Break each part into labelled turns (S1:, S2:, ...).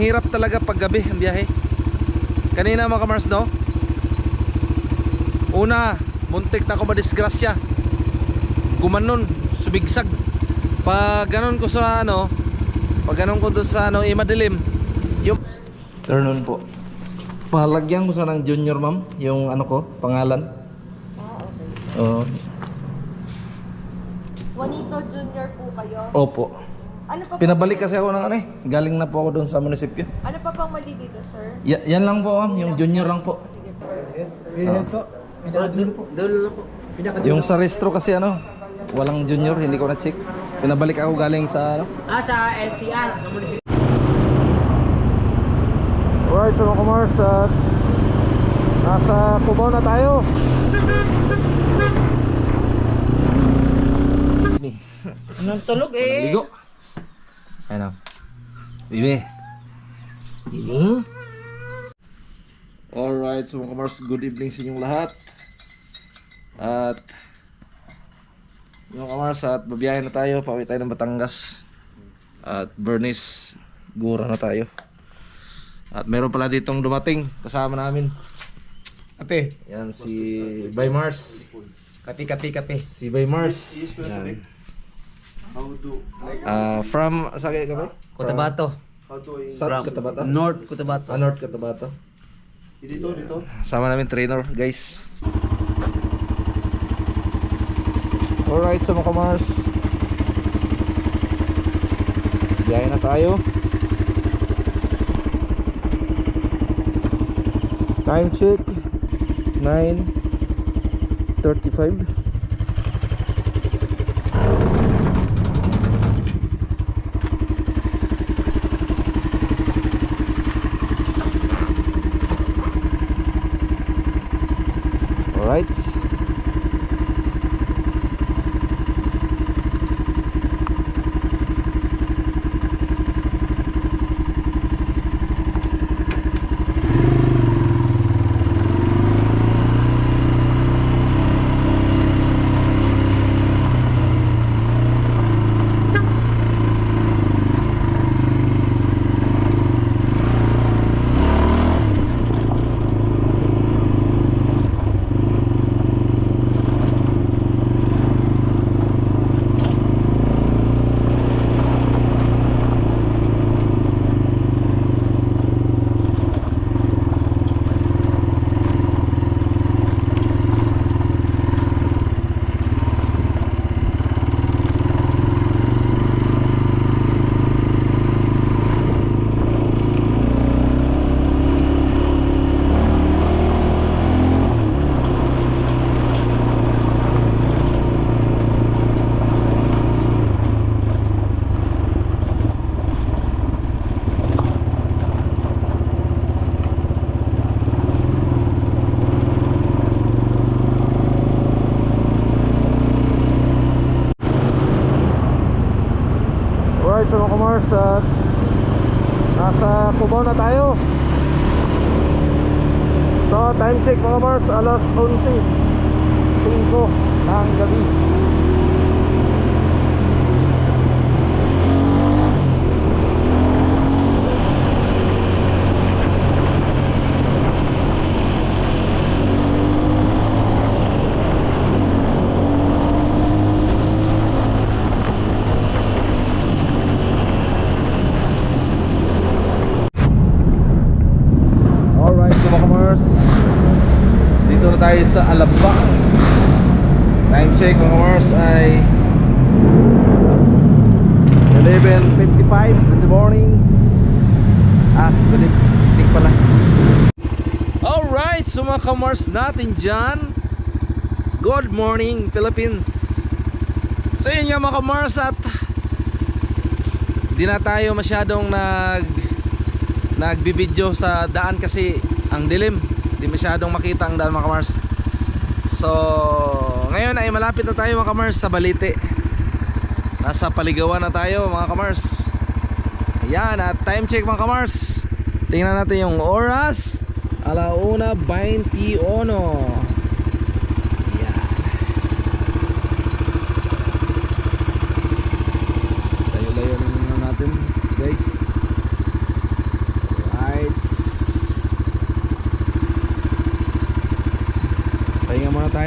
S1: hirap talaga paggabi ang biyahe. Kanina mga kamars, no? Una, muntik na ako madisgrasya. Gumanon, subigsag. Pag ganon ko sa ano, pag ganon ko doon sa ano, madilim. Yung turn on po. Palagyan ko sana ng junior, ma'am, yung ano ko, pangalan.
S2: Okay.
S1: Oo.
S2: Juanito Junior po kayo?
S1: Opo.
S2: Ano pa
S1: Pinabalik kasi ako ng ano eh. Galing na po ako doon sa munisipyo.
S2: Ano pa pang mali dito, sir?
S1: Yan lang po, ma'am, yung junior lang po.
S3: Pinakadulo po. Dulo lang po.
S1: Yung sa restro kasi ano, walang junior, hindi ko na-check. Pinabalik ako galing sa ano.
S3: Sa LCR.
S1: Alright, so mga kamars, nasa Cubao na tayo.
S3: Anong tulog eh?
S1: Ligo. Ano? Bibi. Bibi. Alright, so mga kamars, good evening sa inyong lahat. At mga kamars, at babiyahe na tayo, pauwi tayo ng Batangas. At Bernice, Gura na tayo. At meron pala ditong dumating kasama namin.
S3: Kape.
S1: Yan si Bay Mars.
S3: Kape.
S1: Si Bay Mars. Yan. From saan ka ba?
S3: Cotabato.
S1: South Cotabato.
S3: North Cotabato.
S1: North Cotabato. Dito. Sama namin trainer, guys. Alright, so mga kamars, biyahe na tayo. Time check 9:35. Alright. Alright, so mga kamars, nasa Cubao na tayo. So time check mga kamars, alas 11:05 ng gabi. Dito na tayo sa Alabang. Time check mga kamars ay 11:55 in the morning. Good evening pala. Alright, so mga kamars natin dyan, good morning Philippines. So yun nga mga kamars, at di na tayo masyadong nagbibideo sa daan kasi ang dilim, di masyadong makita ang daan mga kamars. So ngayon ay malapit na tayo mga kamars sa Balite. Nasa Paligawan na tayo mga kamars. Ayan, at time check mga kamars, tingnan natin yung oras, 1:21. Ayan. Layo-layo naman natin guys.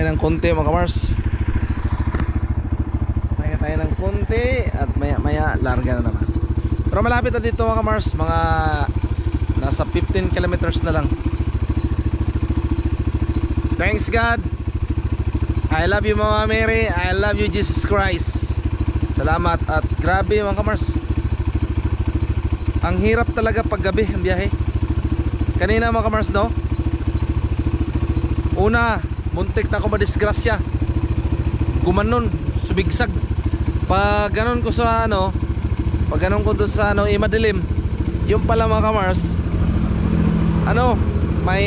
S1: ng konti mga kamars. Pahinga tayo ng konti at maya maya larga na naman. Pero malapit na dito mga kamars, mga nasa 15 kilometers na lang. Thanks God. I love you Mama Mary. I love you Jesus Christ. Salamat at grabe mga kamars. Ang hirap talaga pag gabi ang biyahe. Kanina mga kamars no, una muntik na ako madisgrasya, gumanon, subigsag. Pag ganon ko sa ano, pag ganon ko doon sa ano, madilim. Yung pala mga kamars, ano, may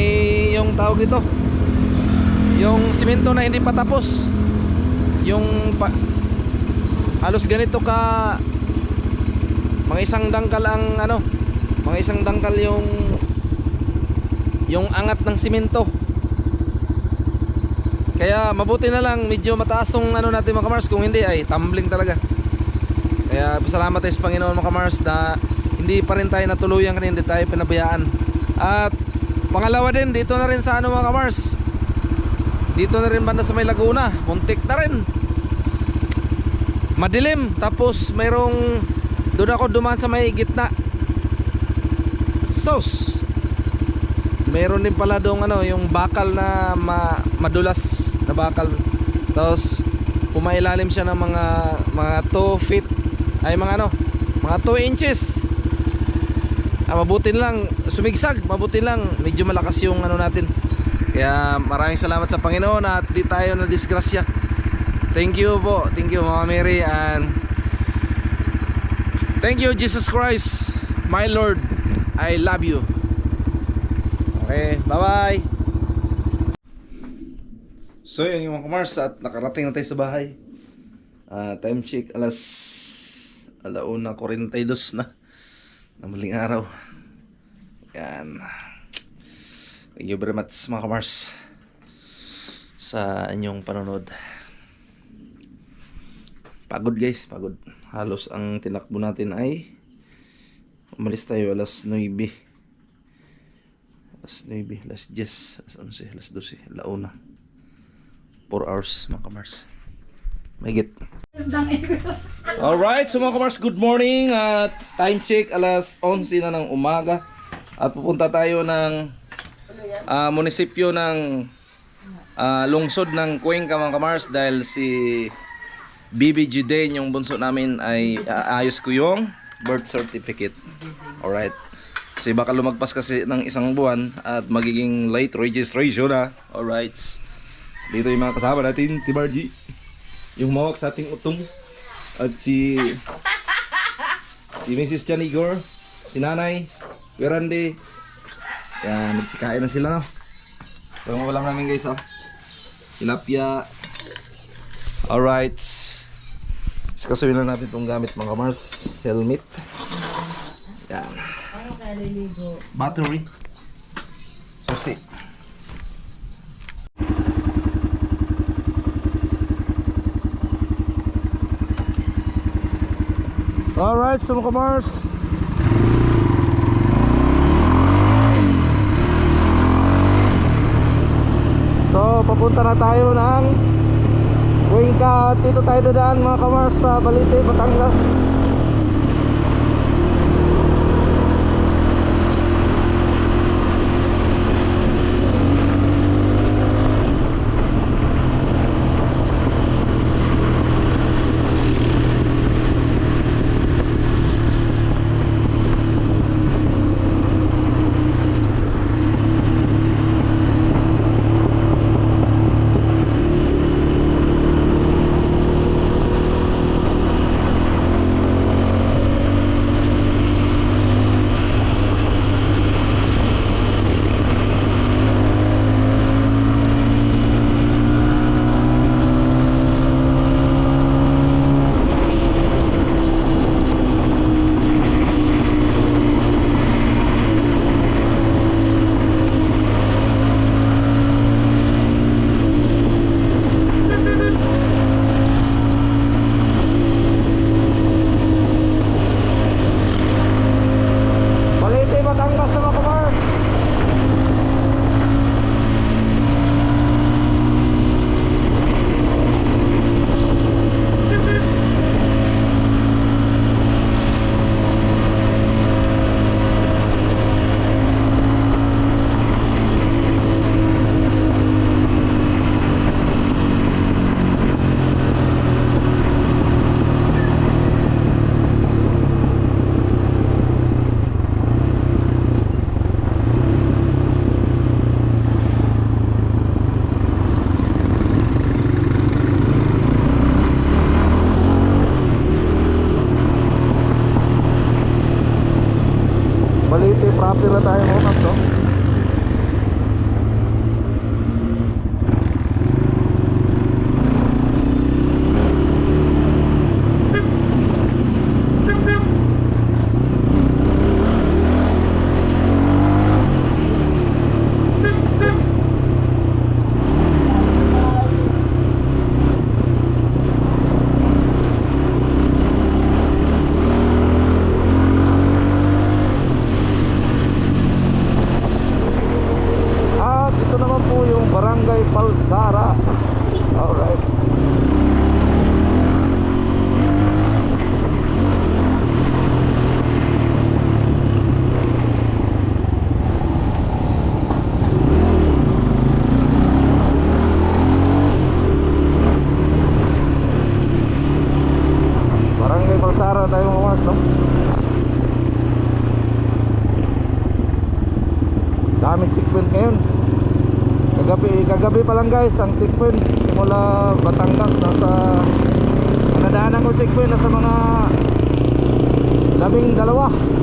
S1: yung tawag dito, yung simento na hindi pa tapos. Yung halos ganito ka, mga isang dangkal ang ano, mga isang dangkal yung angat ng simento. Kaya mabuti na lang medyo mataas tong ano natin mga kamars, kung hindi ay tumbling talaga. Kaya pasalamat tayo sa Panginoon mga kamars na hindi pa rin tayo natuluyan, kanina hindi tayo pinabayaan. At pangalawa din, dito na rin sa ano mga kamars, dito na rin banda sa may Laguna, muntik na rin, madilim. Tapos mayroong, doon ako dumaan sa may gitna, sos, mayroon din pala doong ano, yung bakal na madulas na bakal. Tapos pumailalim siya ng mga 2 feet, ay mga ano, mga 2 inches. Mabuti lang sumigsag, mabuti lang medyo malakas yung ano natin. Kaya maraming salamat sa Panginoon at di tayo na disgrasya. Thank you po, thank you Mama Mary, and thank you Jesus Christ, my Lord. I love you. Okay, bye bye. So yun yung mga kamars, at nakarating na tayo sa bahay. Time check, alas 1:42 na maling araw. Yan. Thank you very much mga kamars sa inyong panonood. Pagod guys, pagod. Halos ang tinakbo natin ay umalis tayo alas 9, alas 10, alas 11, alas 12, alauna. 4 hours mga kamars. Mahigit. Alright, so mga kamars, good morning. At time check, alas 11 na ng umaga. At pupunta tayo ng munisipyo ng lungsod ng Cuenca mga kamars, dahil si BBG Day, yung bunso namin, ay aayos ko yung birth certificate. Alright. Kasi baka lumagpas kasi ng 1 buwan at magiging late registration na. Alright. Dito yung mga kasama natin, si Bargy, yung mawak sa ating utong, at si Mrs. Chanigor, si Nanay, Wirande. Yan, nagsikain na sila no. Pero walang namin guys tilapia. Alright. Iskasuin lang natin itong gamit mga kamars. Helmet. Yan. Battery. Susi. Alright, so mga kamars, so papunta na tayo ng Cuenca. Dito tayo dadaan mga kamars sa Balite, Batangas. Balite proper na tayo mga mas, no? At ito naman po yung Barangay Palsara. Alright. Barangay Palsara tayo mga mas, no? Daming checkpoint ngayon. Kagabi pa lang guys ang checkpoint. Simula Batangas nasa nadaanan ko checkpoint nasa mga 12.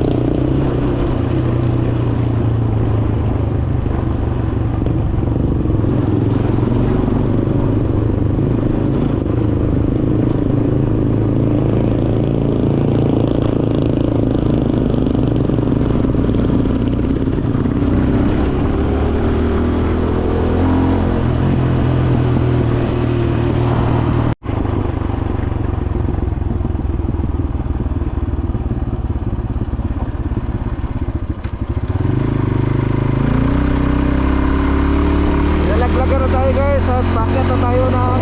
S1: Nalaglagan na tayo guys at pakyat na tayo ng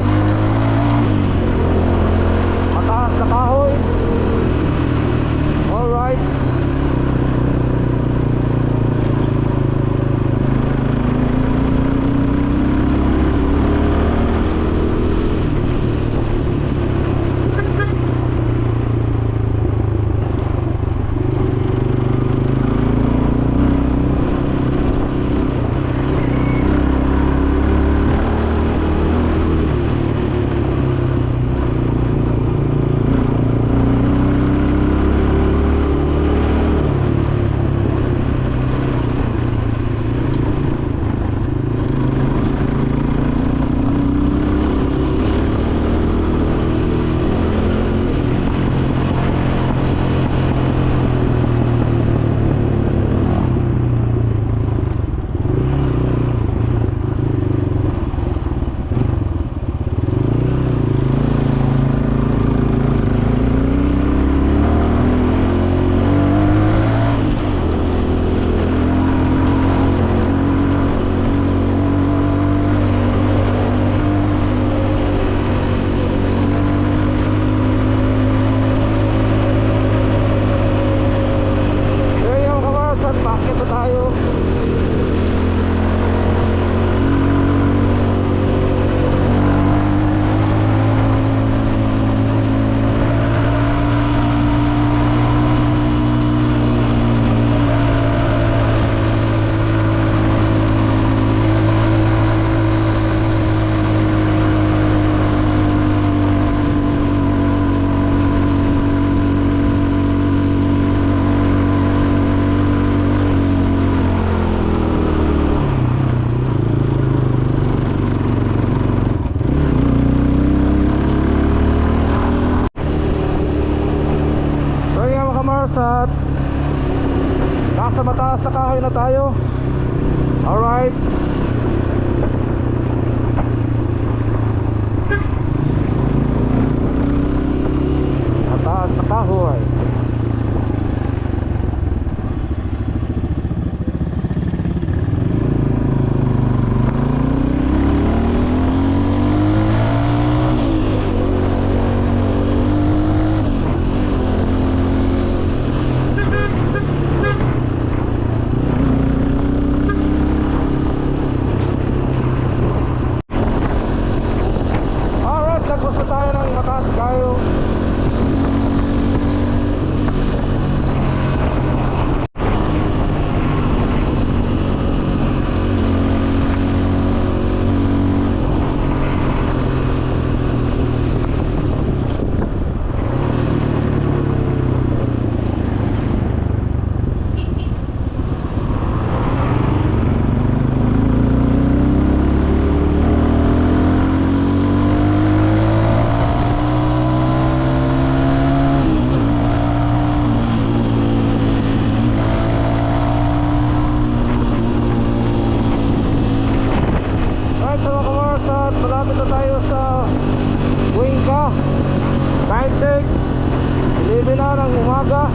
S1: mataas na kahoy. Alright. At nasa mataas na kahoy na tayo. Alright. Mataas na kahoy. at malapit na tayo sa Cuenca. Time check 11 na ng umaga.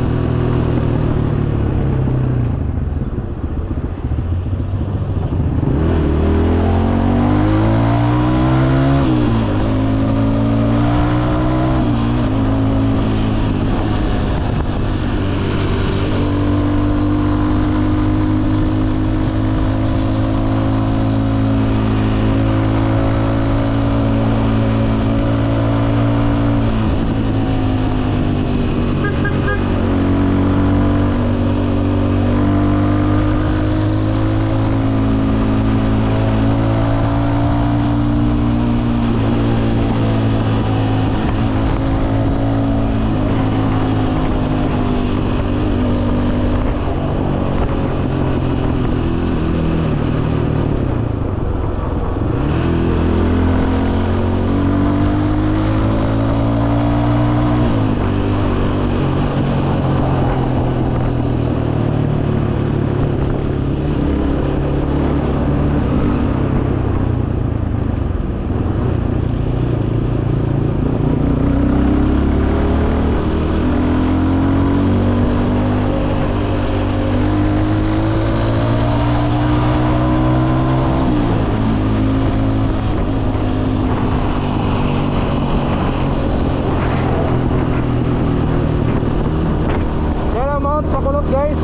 S1: Guys,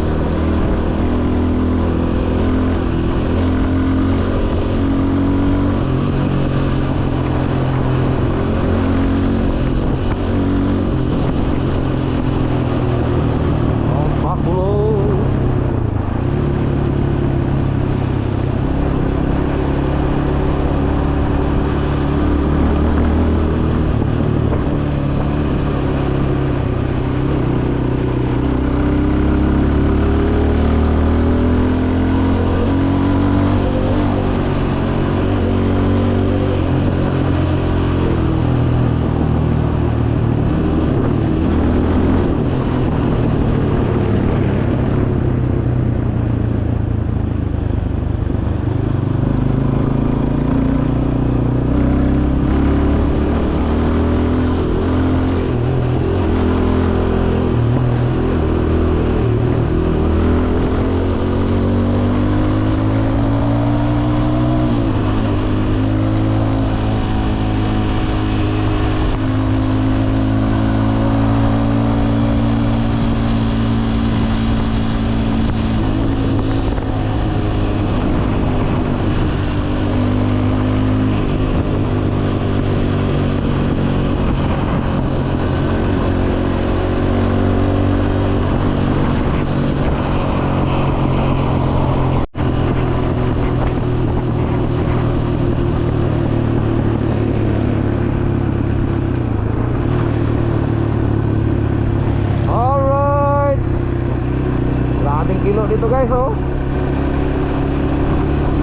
S1: kilo dito guys, oh.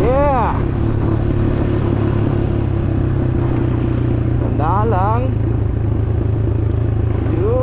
S1: Yeah. Tanda lang. Yo.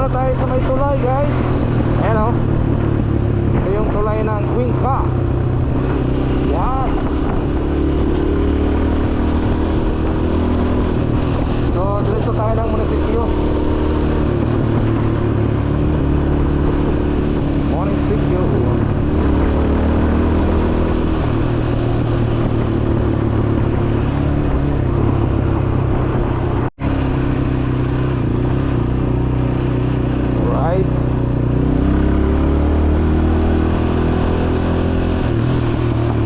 S1: na tayo sa may tulay, guys. Ayan o. Ito yung tulay ng Cuenca. Yan. So, diretso tayo ng munisipyo. Munisipyo. Alright.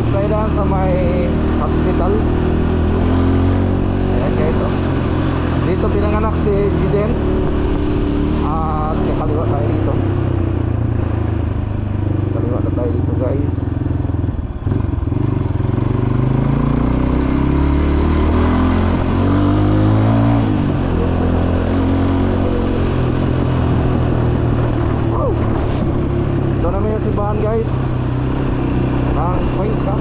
S1: Tayo daan sa may hospital. Ayan guys, oh. Dito pinanganak si Jiden. At kaliwa tayo dito. Kaliwa na tayo dito, guys. Wow. Ito naman yung simbahan, guys, ng Cuenca.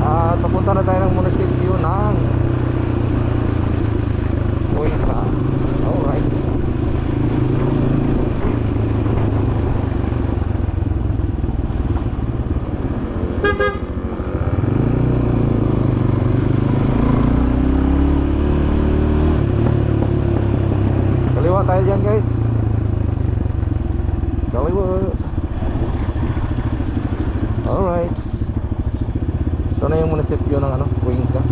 S1: At papunta na tayo ng munisipyo ng Cuenca. Alright. Kaliwa tayo dyan, guys. Kaliwa. Alright. Ito na yung munisipyo ng Cuenca.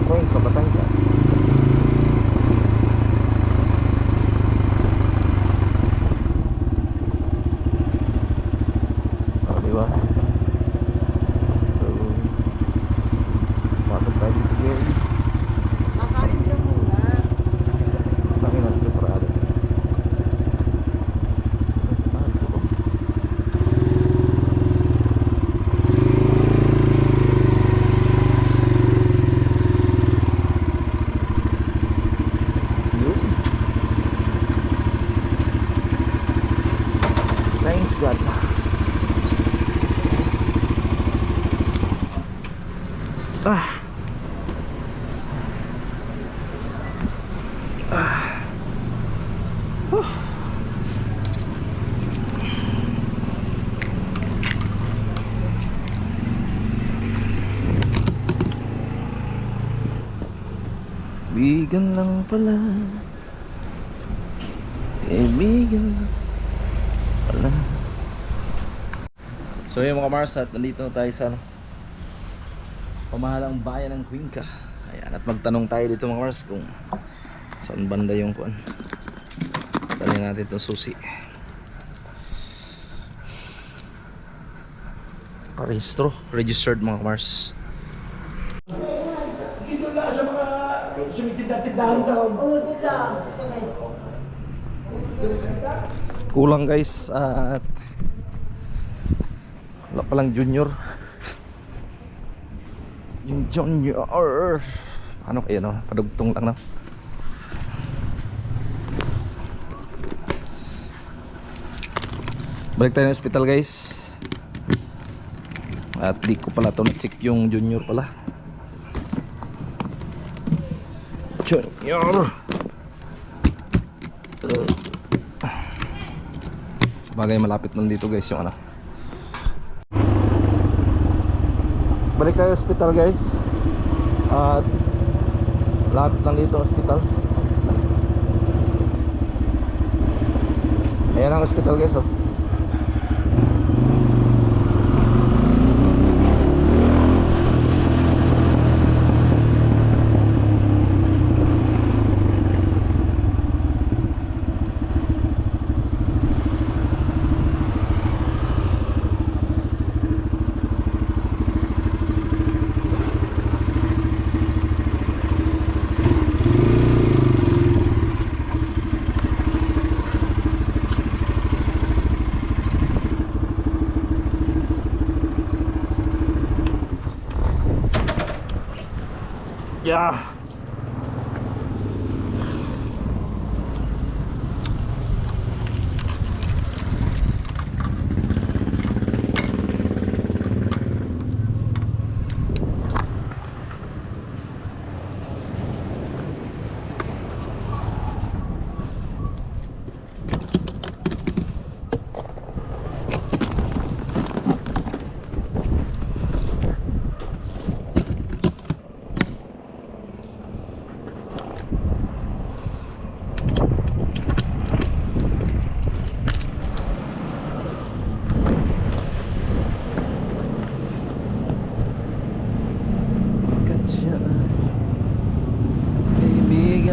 S1: Cuenca, Batangas. Oh, diba? So, pasok tayo dito, guys.
S2: Kakain ka muna.
S1: Sa akin natin para ada. Thanks God. Bigan lang pala. Bigan lang pala. So yun mga Mars, at nandito na tayo sa pamahalang bayan ng Cuenca. Ayan, at magtanong tayo dito mga Mars kung saan banda yung kuan. Dali natin itong susi. Parehistro, registered mga Mars.
S4: Dito lang sa mga sumitinda-tindahan daw. Oo, dito lang.
S1: Kulang guys, at wala palang junior. Yung junior, ano kayo no, padugtong lang no. Balik tayo ng hospital guys. At di ko pala ito na-check yung junior pala. Junior. Sabagay malapit lang dito guys yung balik tayo hospital guys. At lapit lang dito hospital. Ayan ang hospital guys oh. Yeah.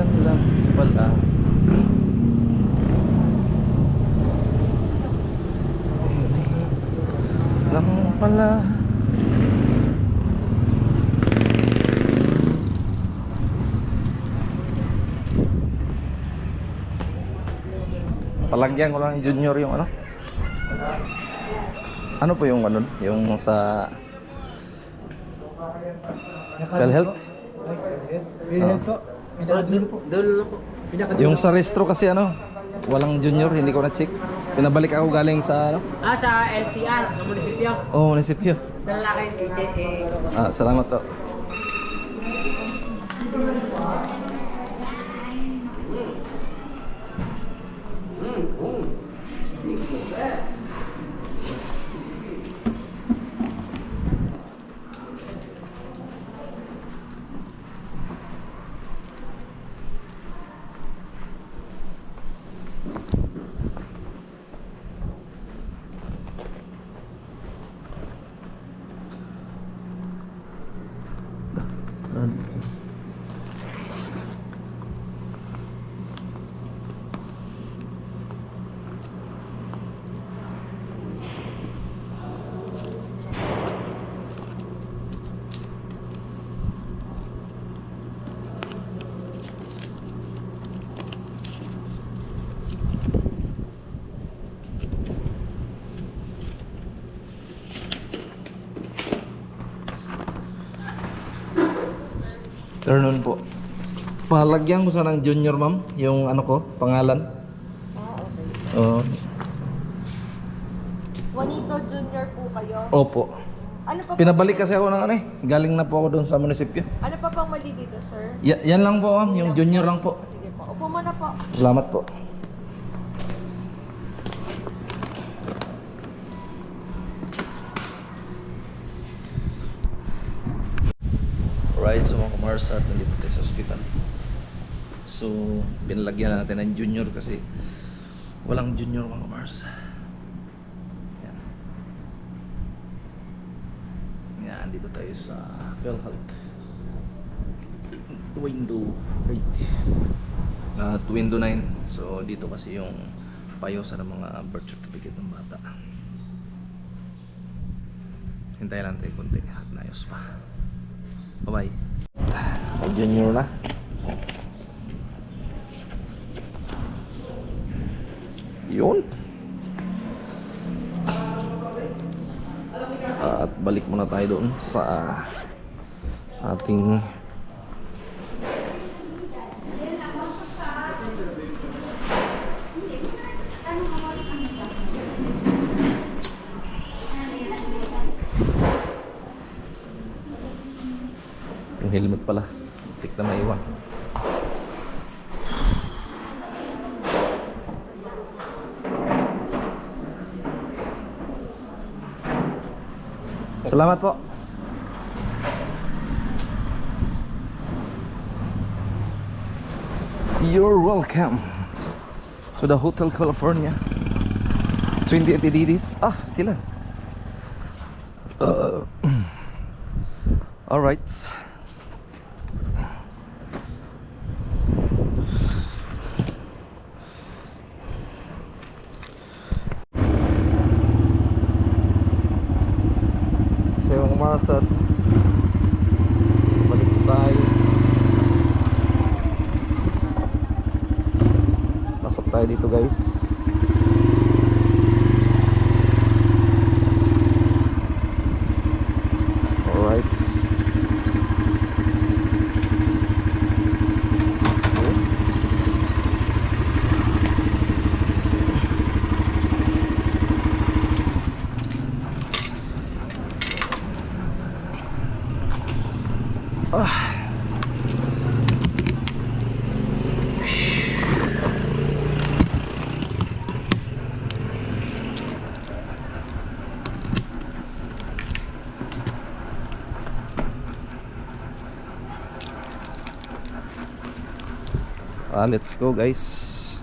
S1: Yan lang pala. Lang pala. Palagyan ko lang junior yung ano. Ano po yung ano? Yung sa PhilHealth?
S2: PhilHealth po. Pinakadulo po. Dulo po.
S1: Yung sa restro kasi ano, walang junior, hindi ko na-check. Pinabalik ako galing sa ano?
S2: Sa LCR, ng munisipyo.
S1: Oh, munisipyo.
S2: Lalaki, AJ.
S1: Salamat to. Turn on po. Palagyan ko sana ng junior, ma'am, yung ano ko, pangalan.
S5: Okay.
S1: Oo.
S5: Juanito Junior po kayo.
S1: Opo.
S5: Ano pa
S1: Pinabalik kasi ako ng ano eh. Galing na po ako doon sa munisipyo.
S5: Ano pa pang mali dito, sir?
S1: Yan lang po, ma'am, yung junior lang po.
S5: Sige po. Upo muna po.
S1: Salamat po. Alright, so mga kumars at nandito tayo sa hospital. So, pinalagyan na natin ng junior kasi walang junior mga kumars. Yan. Yan, dito tayo sa PhilHealth. Window 8. Window 9. So, dito kasi yung payo sa mga birth certificate ng bata. Hintayin lang tayo konti at naayos pa. Bye-bye. Junior na. Yun. At balik muna tayo doon sa ating yung helmet pala. Tik na maiwan. Salamat po. You're welcome to the Hotel California 28 Edidis. Still all right. Marsat, balik tayo. Pasok tayo dito, guys. Alright. Let's go, guys.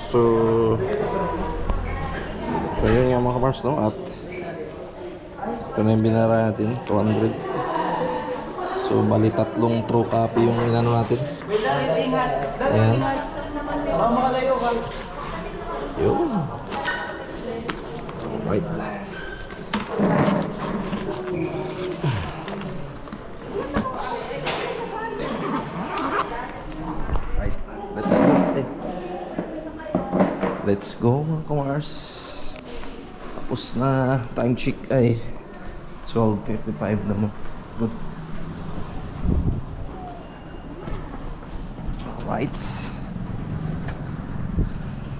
S1: So yun nga mga kamars, no? At ito na yung binara natin, 200. So bali tatlong true copy yung inano natin. Ayan. Yun. Alright. Right. Let's go. Let's go mga kamars. Tapos na, time check ay 12:55 naman. Good. Alright.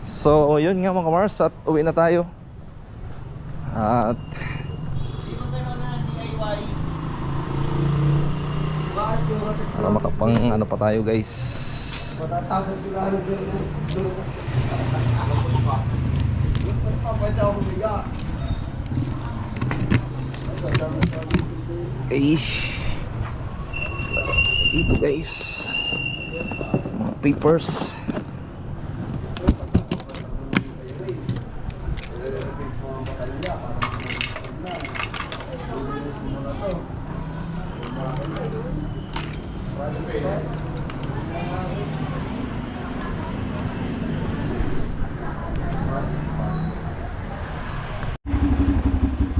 S1: So yun nga mga kamars, at uwi na tayo. At para makapang ano pa tayo guys. Dito guys, mga papers.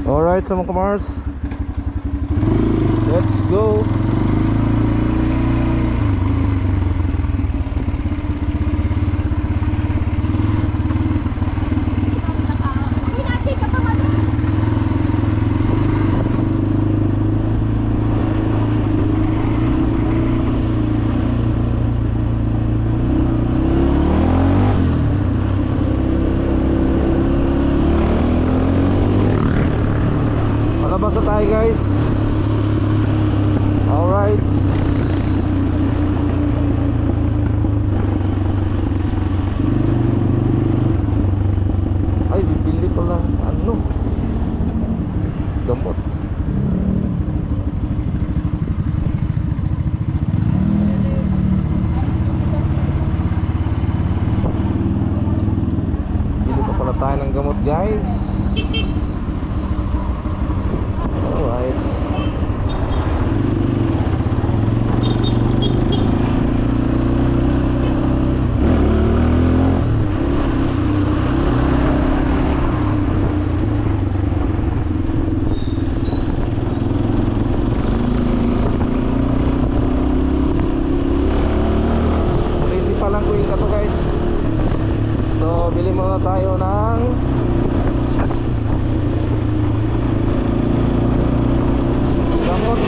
S1: Alright, so mga kamars, let's go. Palabas na tayo guys. Alright. Ay, bibili ko lang ano, gamot. Bili ko pala tayo ng gamot guys. Alright. Municipal lang ko yung kato guys. So bili muna tayo ng gamot.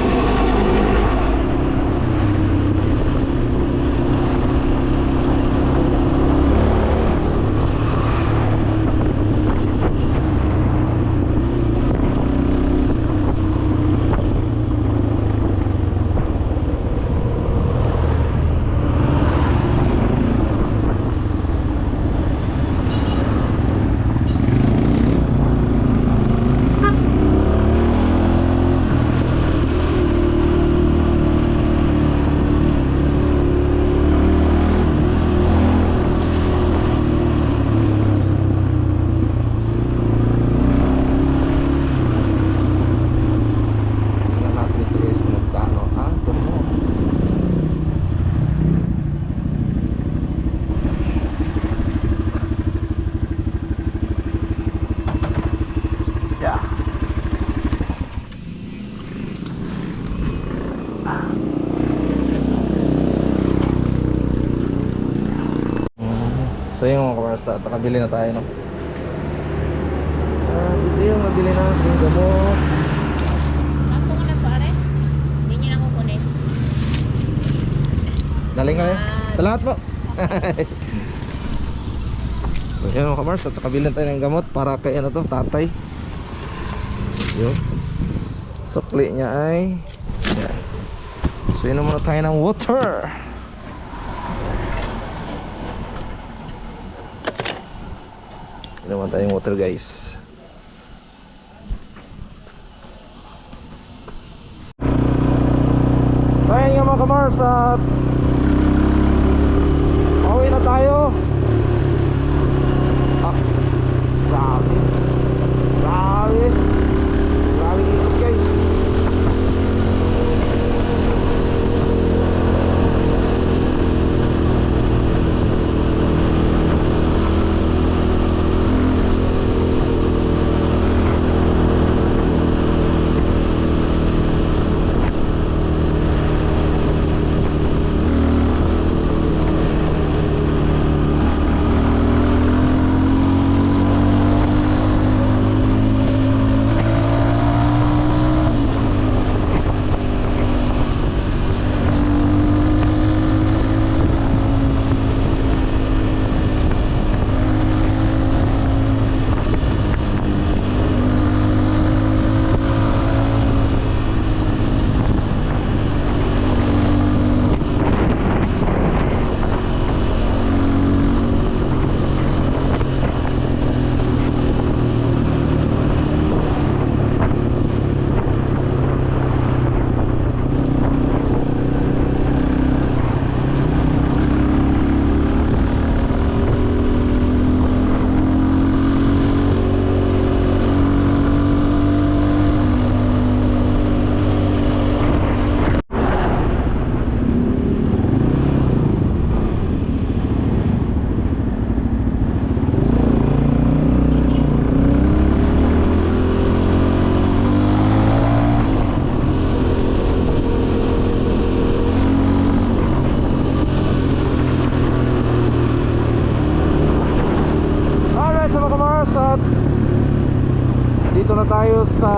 S1: So yung mga kamarasta, nakabili na tayo, no? Dito yung nabili natin yung gamot.
S6: Ako muna pare. Hindi nyo na kukunin.
S1: Daling kayo. Sa lahat po. So yun mga kamarasta, nakabili na tayo ng gamot para kay ano to, tatay. Yun. Sukli niya ay yan. So yun muna tayo ng water. Naman tayong water guys. mga kamars at pauwi na tayo. Ah, grabe. Grabe. Grabe ikot guys. at dito na tayo sa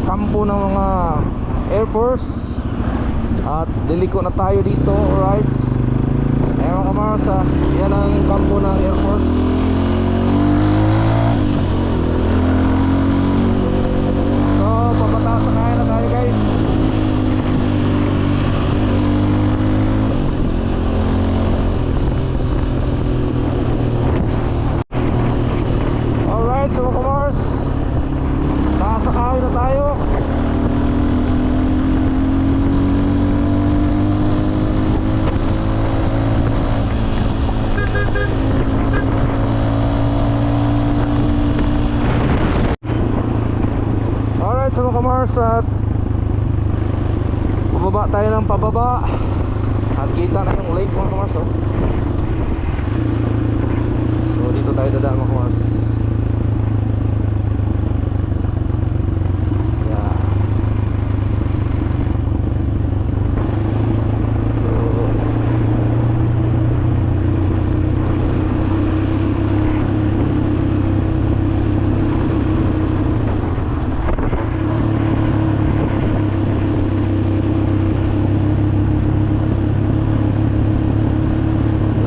S1: kampo ng mga Air Force at diliko na tayo dito. Alright, ayan mga kamarsa, yan ang kampo ng Air Force. So papataas na kaya na tayo guys. Alright, so mga kamars, nasa kahoy na tayo. Alright, so mga kamars, at pababa tayo ng pababa at kita na yung lake mga kamars, oh. So dito tayo dadaan mga kamars.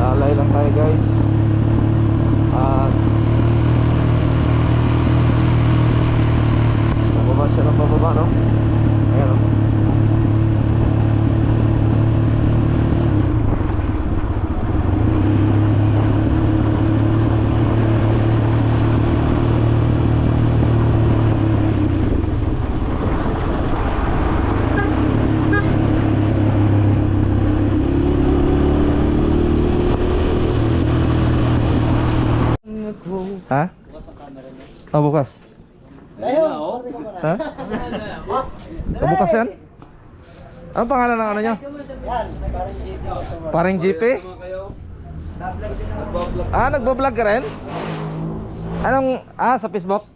S1: Lalay lang tayo guys. At pababa siya ng pababa, no? Ayan, no? Ha? Oh, bukas. Ha? Oh, bukas yan? Ano pangalan ng ano nyo? Paring GP? Ah, nagbablog ka rin? Anong, sa Facebook?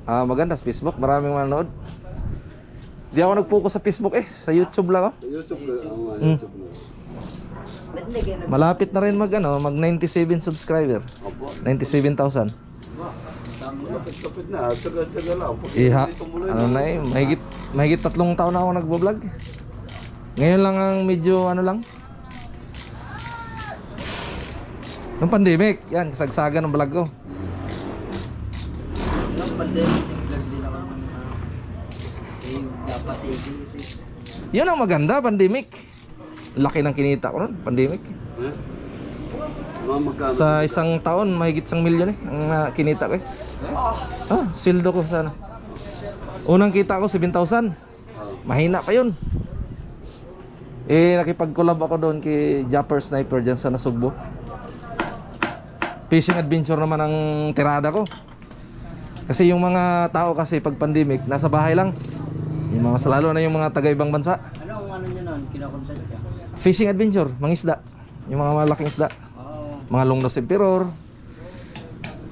S1: Ah, maganda sa Facebook, maraming manood. Di ako nag-focus sa Facebook sa YouTube lang, oh.
S7: YouTube lang, YouTube lang.
S1: Malapit na rin mag 97 subscriber. 97,000.
S7: Kapit na, tsaga-tsaga lang.
S1: Iha, ano na mahigit 3 taon na ako nagbo-vlog. Ngayon lang ang medyo lang. Nung pandemic, yan, kasagsagan ng vlog ko.
S2: Nung pandemic, nag-vlog din ako ng dapat
S1: Yun ang maganda, pandemic. Laki ng kinita ko nun, pandemic.
S7: Magkano?
S1: Sa isang taon, mahigit 1 milyon ang kinita ko. Sildo ko sana. Unang kita ko 7,000. Mahina pa yun. Nakipag-collab ako doon kay Japper Sniper dyan sa Nasugbo. Fishing adventure naman ang tirada ko. Kasi yung mga tao kasi pag pandemic, nasa bahay lang. Yung mga lalo na yung mga taga-ibang bansa.
S2: Anong ano nyo nun? Kinakontent ka?
S1: Fishing adventure, mangisda. Yung mga malaking isda. Mga longnos emperor.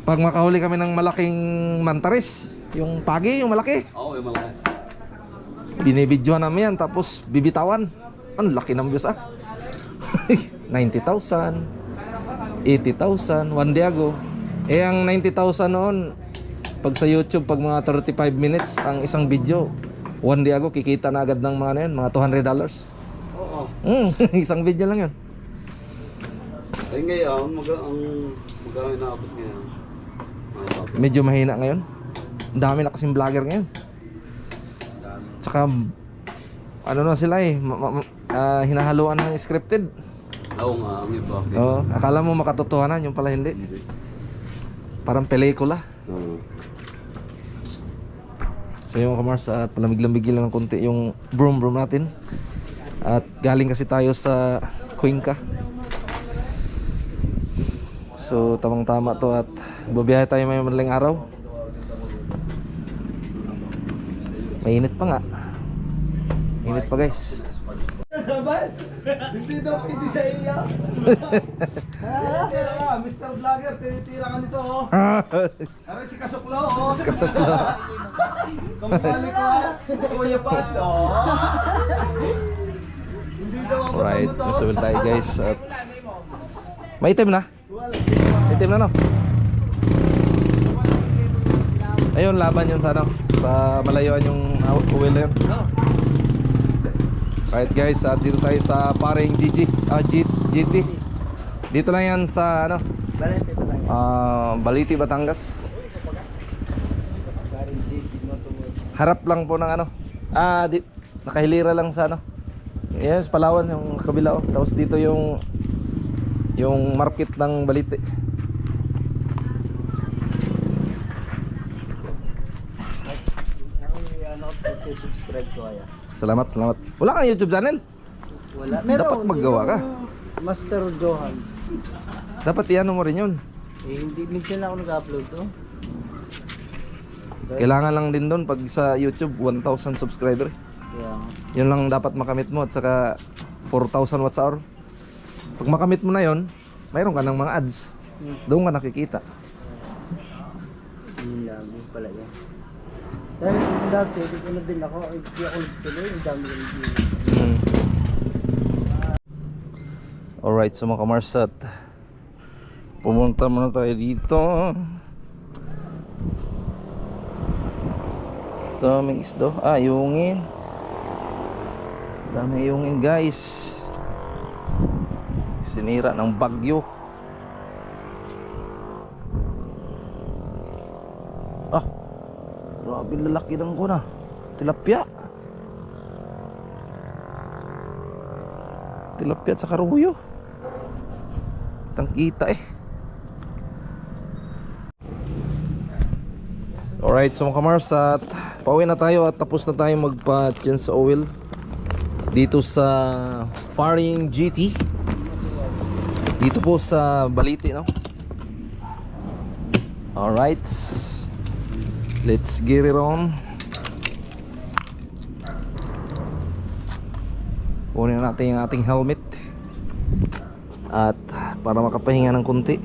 S1: Pag makahuli kami ng malaking mantaris, yung pagi, yung malaki.
S7: Oo, yung malaki.
S1: Binibidyohan namin yan, tapos bibitawan. Ang laki ng views 90,000, 80,000, one day ago. Ang 90,000 noon, pag sa YouTube, pag mga 35 minutes ang isang video, one day ago, kikita na agad ng mga na yun, mga $200.
S7: Oo.
S1: Isang video lang yun.
S7: Eh ngayon, magkano inaabot ngayon?
S1: Medyo mahina ngayon. Ang dami na kasing vlogger ngayon. Tsaka ano na sila hinahaluan ng scripted.
S7: Oo nga, ang iba.
S1: Oo, akala mo makatotohanan, yung pala hindi. Parang pelikula.
S7: Oo.
S1: So yung kamars, at palamig-lamigil lang ng konti yung broom natin. At galing kasi tayo sa Cuenca. So tamang-tama to at babiyahe tayo may madaling araw. Mainit pa nga. Init pa guys.
S2: Sabay! Hindi daw pwede sa iya. Tinitira ka, Mr. Vlogger, tinitira ka nito oh. Aray si Kasuklo oh. Si Kasuklo. Kumpali ko Kuya Pats oh. Hindi daw ako
S1: Alright, susubil tayo guys. At may item na. May item na no. Ayun, laban yun sa ano, sa malayuan yung uwil na yun. Right guys, dito tayo sa paring GT. Dito lang yan sa ano,
S2: Balete pa tayo.
S1: Baliti, Batangas.
S2: Garing GT mo tumulong.
S1: Harap lang po ng ano, nakahilira lang sa ano. Yes, Palawan yung kabila oh. Tapos dito yung market ng Baliti.
S2: Ako subscribe ko kaya.
S1: Salamat. Wala kang YouTube channel?
S2: Wala.
S1: Dapat maggawa ka.
S2: Master Johans.
S1: Dapat iano mo rin yun.
S2: Hindi minsan ako nag-upload to.
S1: Kailangan lang din doon pag sa YouTube 1,000 subscriber.
S2: Kaya
S1: Yun lang dapat makamit mo at saka 4,000 watts hour. Pag makamit mo na yon, mayroon ka ng mga ads. Doon ka nakikita.
S2: yun lang, yun pala yan. Dahil dati, di ko na din ako, hindi ako nagtuloy, ang dami ng views.
S1: Alright, so mga kamarsat, pumunta muna tayo dito. Daming isdo. Yungin. Daming yungin guys. Sinira ng bagyo. Grabe lalaki ng kuna. Tilapia. Tilapia at saka ruyo. Tangkita Alright, so mga kamars, at pauwi na tayo at tapos na tayo magpa-change oil dito sa Paring GT. Dito po sa Baliti, no? Alright, let's get it on. Kunin natin yung ating helmet at para makapahinga ng kunti.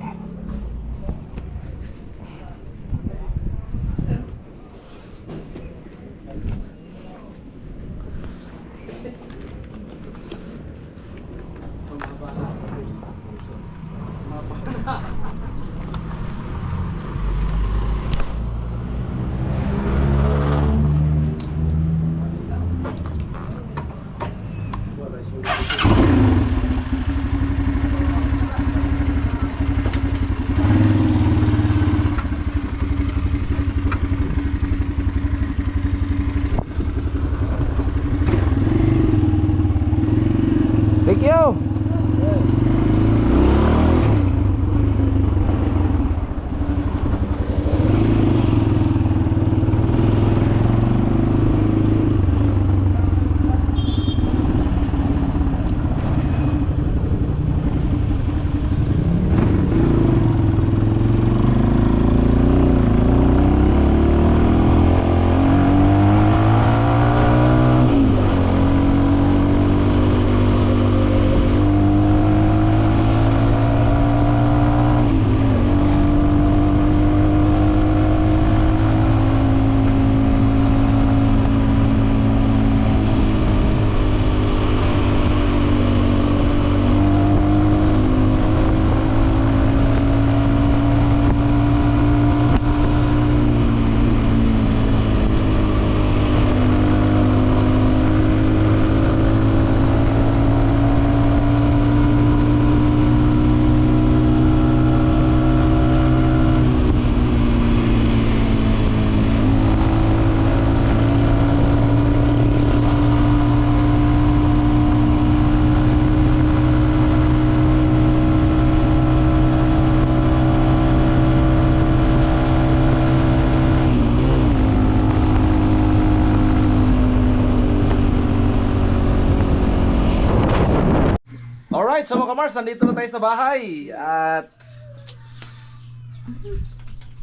S1: Alright, so mga kamars, nandito na tayo sa bahay. At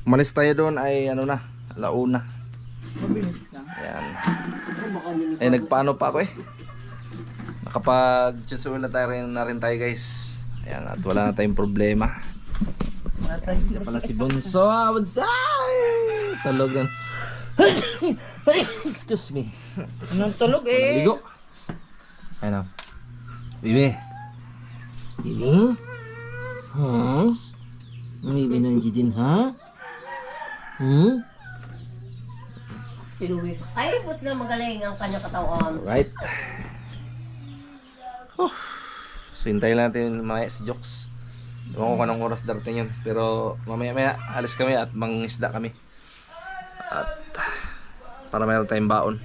S1: umalis tayo doon ay ano na, alauna.
S3: Mabilis lang.
S1: Ayan. Ay nagpaano pa ako eh. Nakapag-chisuin na rin tayo guys. Ayan, at wala na tayong problema. Yan pala si Bunso. Bonsai! Talog lang. Excuse me.
S3: Anong tulog eh?
S1: Ligo. Ano? Bibi. Bibi? Ha? Bibi nandiyan din ha?
S8: Si Luis. Ay, but na magaling ang kanya katawan.
S1: Alright. So hintayin natin mamaya si Jokes. Ewan ko kung anong oras darating yun. Pero mamaya alis kami at mangisda kami. At para mayroon tayong baon.